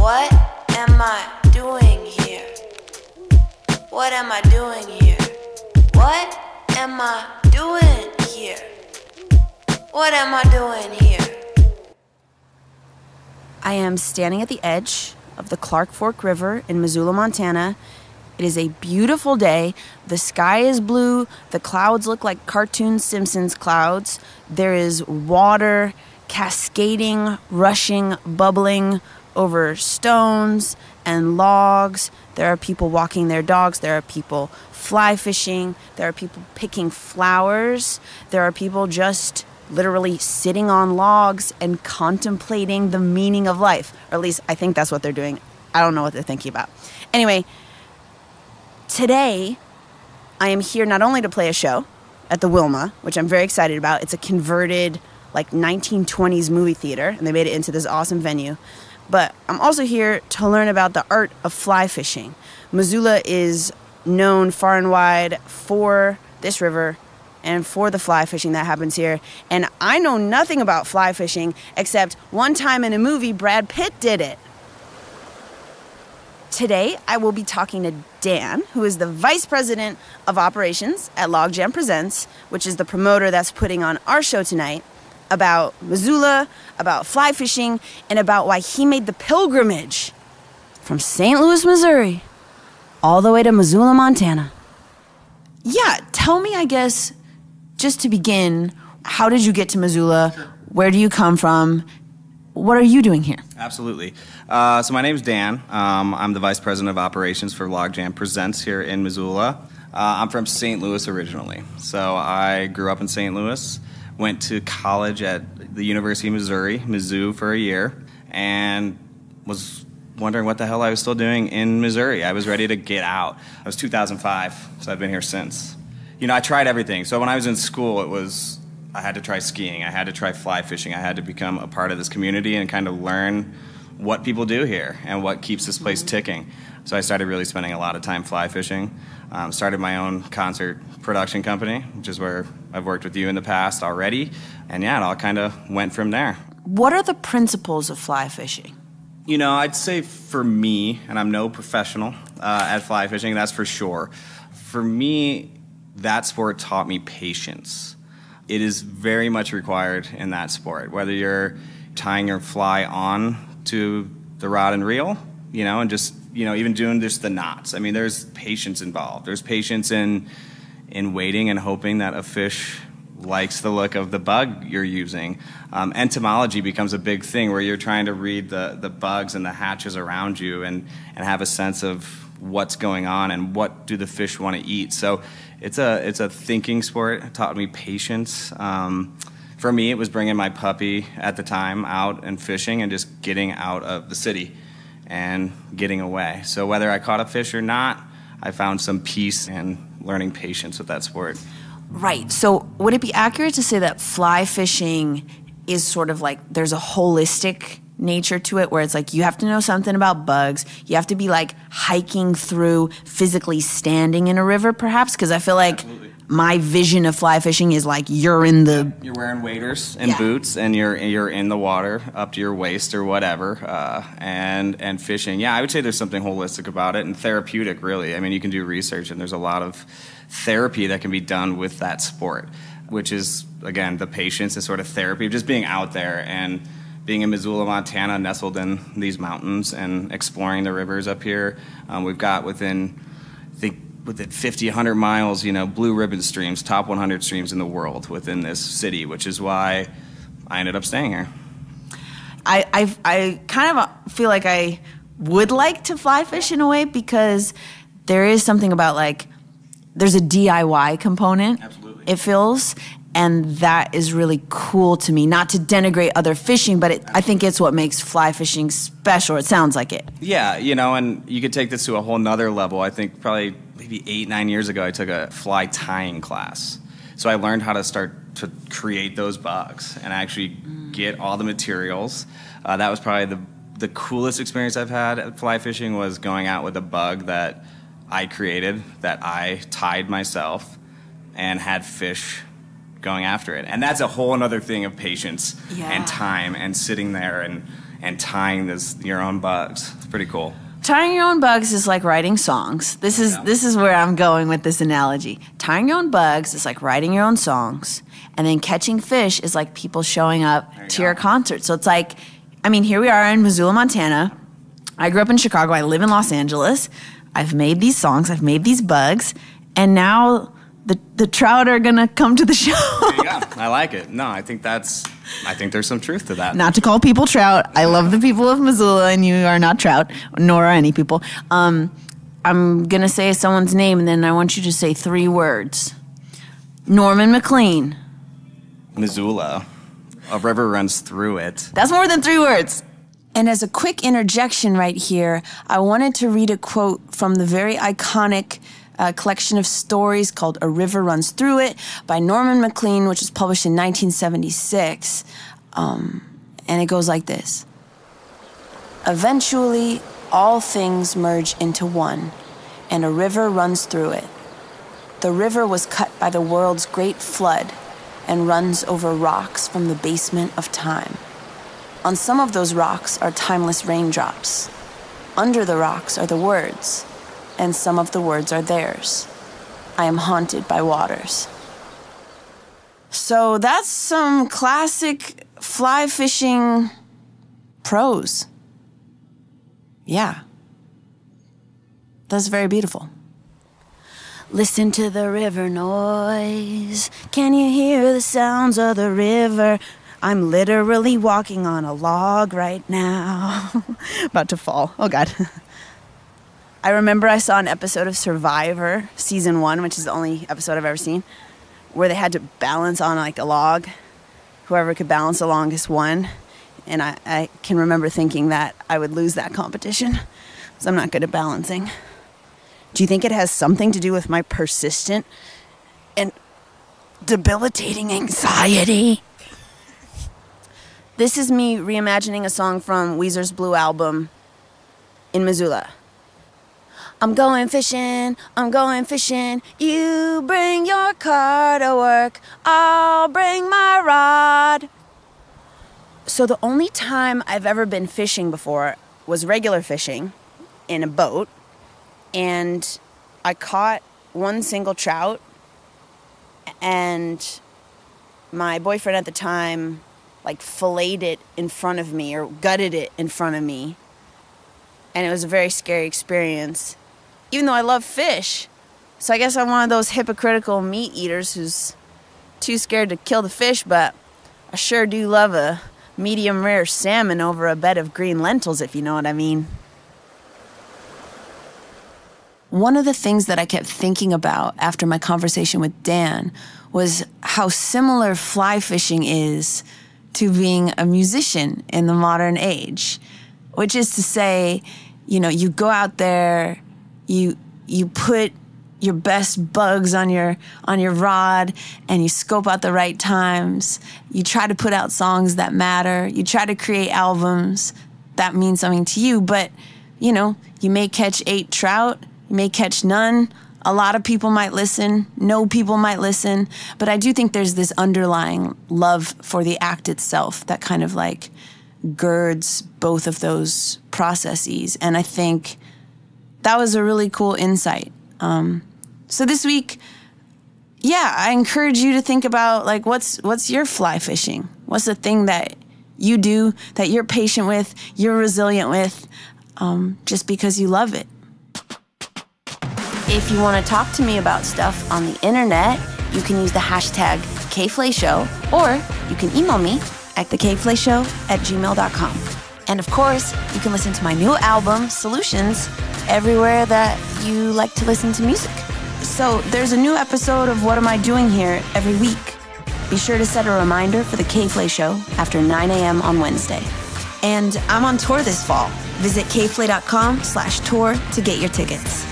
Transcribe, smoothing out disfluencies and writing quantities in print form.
What am I doing here? What am I doing here? What am I doing here? What am I doing here? I am standing at the edge of the Clark Fork River in Missoula, Montana. It is a beautiful day. The sky is blue. The clouds look like cartoon Simpsons clouds. There is water cascading, rushing, bubbling over stones and logs. There are people walking their dogs. There are people fly fishing. There are people picking flowers. There are people just literally sitting on logs and contemplating the meaning of life. Or at least I think that's what they're doing. I don't know what they're thinking about. Anyway, today I am here not only to play a show at the Wilma, which I'm very excited about. It's a converted like 1920s movie theater, and they made it into this awesome venue. But I'm also here to learn about the art of fly fishing. Missoula is known far and wide for this river and for the fly fishing that happens here. And I know nothing about fly fishing except one time in a movie, Brad Pitt did it. Today, I will be talking to Dan, who is the Vice President of Operations at Logjam Presents, which is the promoter that's putting on our show tonight, about Missoula, about fly fishing, and about why he made the pilgrimage from St. Louis, Missouri, all the way to Missoula, Montana. Yeah, tell me, I guess, just to begin, how did you get to Missoula? Sure. Where do you come from? What are you doing here? Absolutely. So my name's Dan. I'm the Vice President of Operations for Logjam Presents here in Missoula. I'm from St. Louis originally. So I grew up in St. Louis, went to college at the University of Missouri, Mizzou, for a year, and was wondering what the hell I was still doing in Missouri. I was ready to get out. It was 2005, so I've been here since. You know, I tried everything. So when I was in school, I had to try skiing, I had to try fly fishing, I had to become a part of this community and kind of learn what people do here and what keeps this place ticking. So I started really spending a lot of time fly fishing. Started my own concert production company, which is where I've worked with you in the past already. And yeah, it all kind of went from there. What are the principles of fly fishing? You know, I'd say for me, and I'm no professional at fly fishing, that's for sure. For me, that sport taught me patience. It is very much required in that sport, whether you're tying your fly on to the rod and reel, you know, and just, you know, even doing just the knots. I mean, there's patience involved. There's patience in waiting and hoping that a fish likes the look of the bug you're using. Entomology becomes a big thing where you're trying to read the bugs and the hatches around you and have a sense of what's going on and what do the fish want to eat. So it's a thinking sport. It taught me patience. For me, it was bringing my puppy at the time out and fishing and just getting out of the city and getting away. So whether I caught a fish or not, I found some peace in learning patience with that sport. Right. So would it be accurate to say that fly fishing is sort of like there's a holistic nature to it where it's like you have to know something about bugs, you have to be like hiking through, physically standing in a river perhaps? Because I feel like Absolutely. My vision of fly fishing is like you're wearing waders and boots and you're in the water up to your waist or whatever, and fishing. Yeah, I would say there's something holistic about it and therapeutic, really. I mean, you can do research and there's a lot of therapy that can be done with that sport, which is, again, the patience and sort of therapy of just being out there and being in Missoula, Montana, nestled in these mountains and exploring the rivers up here. We've got within 50, 100 miles, you know, blue ribbon streams, top 100 streams in the world within this city, which is why I ended up staying here. I kind of feel like I would like to fly fish in a way because there is something about like, there's a DIY component. Absolutely. It feels, and that is really cool to me. Not to denigrate other fishing, but I think it's what makes fly fishing special. It sounds like it. Yeah, you know, and you could take this to a whole nother level. I think probably maybe 8-9 years ago, I took a fly tying class. So I learned how to start to create those bugs and actually get all the materials. That was probably the coolest experience I've had at fly fishing, was going out with a bug that I created, that I tied myself, and had fish going after it. And that's a whole other thing of patience and time and sitting there and tying your own bugs. pretty cool. Tying your own bugs is like writing songs. This is where I'm going with this analogy. Tying your own bugs is like writing your own songs. And then catching fish is like people showing up to your concert. So it's like, I mean, here we are in Missoula, Montana. I grew up in Chicago. I live in Los Angeles. I've made these songs. I've made these bugs. And now the trout are going to come to the show. Yeah, I like it. No, I think there's some truth to that. Not to call people trout. I love the people of Missoula, and you are not trout, nor are any people. I'm going to say someone's name, and then I want you to say 3 words. Norman McLean. Missoula. A river runs through it. That's more than 3 words. And as a quick interjection right here, I wanted to read a quote from the very iconic collection of stories called A River Runs Through It by Norman McLean, which was published in 1976. And it goes like this. Eventually, all things merge into one, and a river runs through it. The river was cut by the world's great flood and runs over rocks from the basement of time. On some of those rocks are timeless raindrops. Under the rocks are the words, and some of the words are theirs. I am haunted by waters. So that's some classic fly fishing prose. Yeah. That's very beautiful. Listen to the river noise. Can you hear the sounds of the river? I'm literally walking on a log right now. About to fall. Oh, God. I remember I saw an episode of Survivor, season 1, which is the only episode I've ever seen, where they had to balance on like a log. Whoever could balance the longest won. And I can remember thinking that I would lose that competition, because I'm not good at balancing. Do you think it has something to do with my persistent and debilitating anxiety? This is me reimagining a song from Weezer's Blue album, In Missoula. I'm going fishing, you bring your car to work, I'll bring my rod. So the only time I've ever been fishing before was regular fishing in a boat, and I caught one single trout, and my boyfriend at the time like filleted it in front of me or gutted it in front of me, and it was a very scary experience. Even though I love fish. So I guess I'm one of those hypocritical meat eaters who's too scared to kill the fish, but I sure do love a medium rare salmon over a bed of green lentils, if you know what I mean. One of the things that I kept thinking about after my conversation with Dan was how similar fly fishing is to being a musician in the modern age. Which is to say, you know, you go out there, you put your best bugs on your rod, and you scope out the right times. You try to put out songs that matter. You try to create albums that mean something to you. But, you know, you may catch 8 trout, you may catch none. A lot of people might listen. No people might listen. But I do think there's this underlying love for the act itself that kind of like girds both of those processes. And I think that was a really cool insight. So this week, yeah, I encourage you to think about like what's your fly fishing? What's the thing that you do that you're patient with, you're resilient with, just because you love it? If you want to talk to me about stuff on the internet, you can use the hashtag K.Flay Show, or you can email me at thekflayshow@gmail.com. And of course, you can listen to my new album, Solutions, everywhere that you like to listen to music. So there's a new episode of What Am I Doing Here every week. Be sure to set a reminder for the K.Flay Show after 9 a.m. on Wednesday. And I'm on tour this fall. Visit kflay.com/tour to get your tickets.